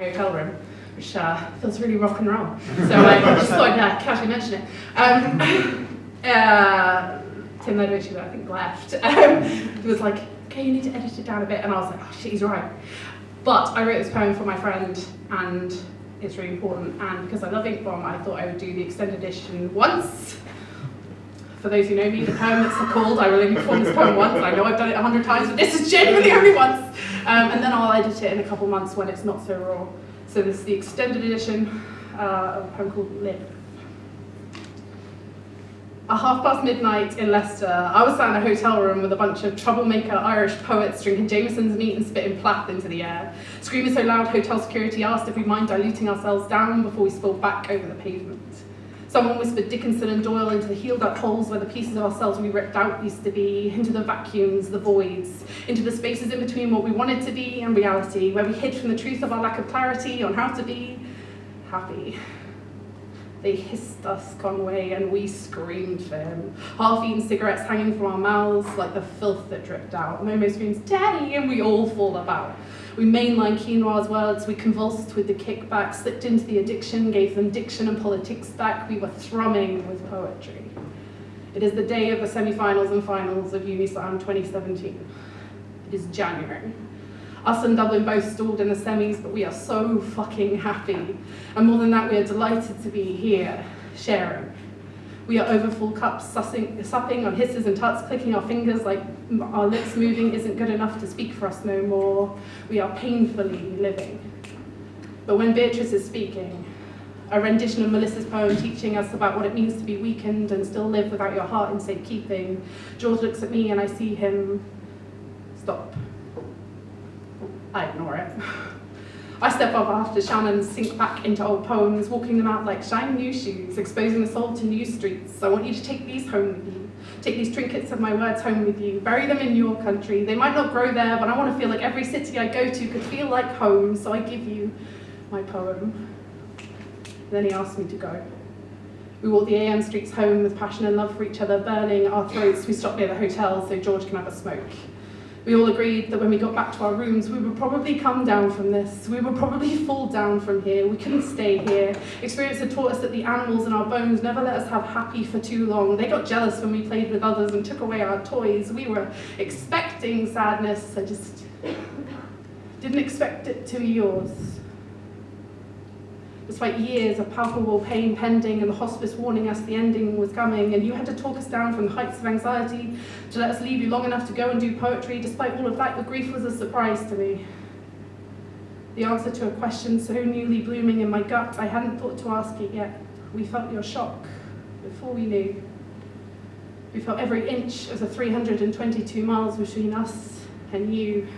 hotel room, which feels really rock and roll. So I just thought I'd casually mention it. Tim Ledwich, who I think left, he was like, okay, you need to edit it down a bit, and I was like, oh shit, he's right. But I wrote this poem for my friend, and it's really important, and because I love Inkbomb, I thought I would do the extended edition once. For those who know me, the poem that's called, I will only perform this poem once. I know I've done it 100 times, but this is genuinely only once. And then I'll edit it in a couple months when it's not so raw. So this is the extended edition of a poem called Live. At midnight in Leicester, I was sat in a hotel room with a bunch of troublemaker Irish poets drinking Jameson's neat and spitting plath into the air. Screaming so loud, hotel security asked if we mind diluting ourselves down before we spilled back over the pavement. Someone whispered Dickinson and Doyle into the healed-up holes where the pieces of ourselves we ripped out used to be, into the vacuums, the voids, into the spaces in between what we wanted to be and reality, where we hid from the truth of our lack of clarity on how to be happy. They hissed us Conway and we screamed for him, half-eaten cigarettes hanging from our mouths like the filth that dripped out. Momo screams, "Daddy!" and we all fall about. We mainlined quinoa's words, we convulsed with the kickback, slipped into the addiction, gave them diction and politics back. We were thrumming with poetry. It is the day of the semi-finals and finals of Unislam 2017. It is January. Us and Dublin both stalled in the semis, but we are so fucking happy. And more than that, we are delighted to be here, sharing. We are over full cups, supping on hisses and tuts, clicking our fingers like our lips moving isn't good enough to speak for us no more. We are painfully living. But when Beatrice is speaking, a rendition of Melissa's poem teaching us about what it means to be weakened and still live without your heart in safekeeping, George looks at me and I see him stop. I ignore it. I step up after Shannon, sink back into old poems, walking them out like shiny new shoes, exposing the soul to new streets. I want you to take these home with you. Take these trinkets of my words home with you. Bury them in your country. They might not grow there, but I want to feel like every city I go to could feel like home, so I give you my poem. Then he asked me to go. We walk the AM streets home with passion and love for each other burning our throats. We stop near the hotel so George can have a smoke. We all agreed that when we got back to our rooms, we would probably come down from this. We would probably fall down from here. We couldn't stay here. Experience had taught us that the animals in our bones never let us have happy for too long. They got jealous when we played with others and took away our toys. We were expecting sadness. I just didn't expect it to be yours. Despite years of palpable pain pending and the hospice warning us the ending was coming, and you had to talk us down from the heights of anxiety to let us leave you long enough to go and do poetry, despite all of that, your grief was a surprise to me. The answer to a question so newly blooming in my gut, I hadn't thought to ask it yet. We felt your shock before we knew. We felt every inch of the 322 miles between us and you.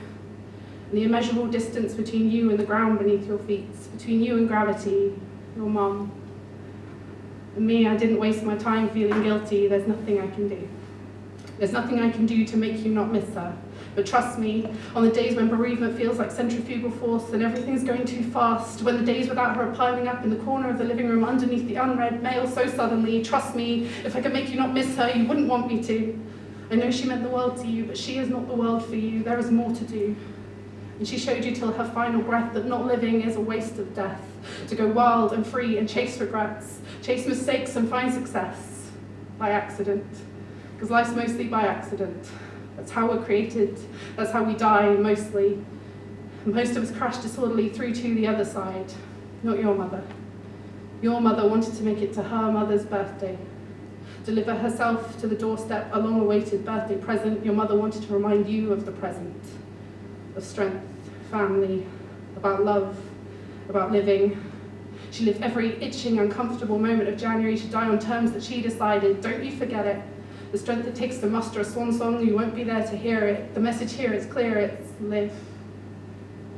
And the immeasurable distance between you and the ground beneath your feet, between you and gravity, your mum. And me, I didn't waste my time feeling guilty. There's nothing I can do. There's nothing I can do to make you not miss her. But trust me, on the days when bereavement feels like centrifugal force and everything's going too fast, when the days without her are piling up in the corner of the living room underneath the unread mail so suddenly, trust me, if I could make you not miss her, you wouldn't want me to. I know she meant the world to you, but she is not the world for you. There is more to do. And she showed you till her final breath that not living is a waste of death, to go wild and free and chase regrets, chase mistakes and find success by accident, because life's mostly by accident. That's how we're created, that's how we die mostly. And most of us crash disorderly through to the other side, not your mother. Your mother wanted to make it to her mother's birthday, deliver herself to the doorstep, a long-awaited birthday present. Your mother wanted to remind you of the present. Of strength, family, about love, about living. She lived every itching, uncomfortable moment of January to die on terms that she decided. Don't you forget it. The strength it takes to muster a swan song, you won't be there to hear it. The message here is clear, it's live.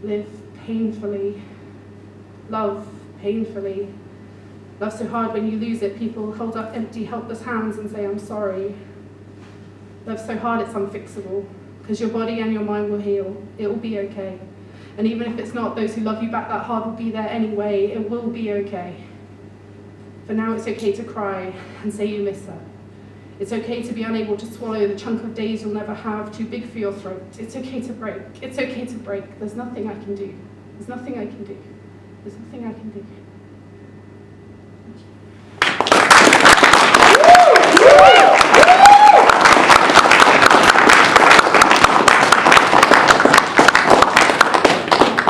Live painfully. Love painfully. Love so hard when you lose it, people hold up empty, helpless hands and say, I'm sorry. Love so hard it's unfixable. Because your body and your mind will heal. It will be okay. And even if it's not, those who love you back that hard will be there anyway. It will be okay. For now, it's okay to cry and say you miss her. It's okay to be unable to swallow the chunk of days you'll never have, too big for your throat. It's okay to break. It's okay to break. There's nothing I can do. There's nothing I can do. There's nothing I can do.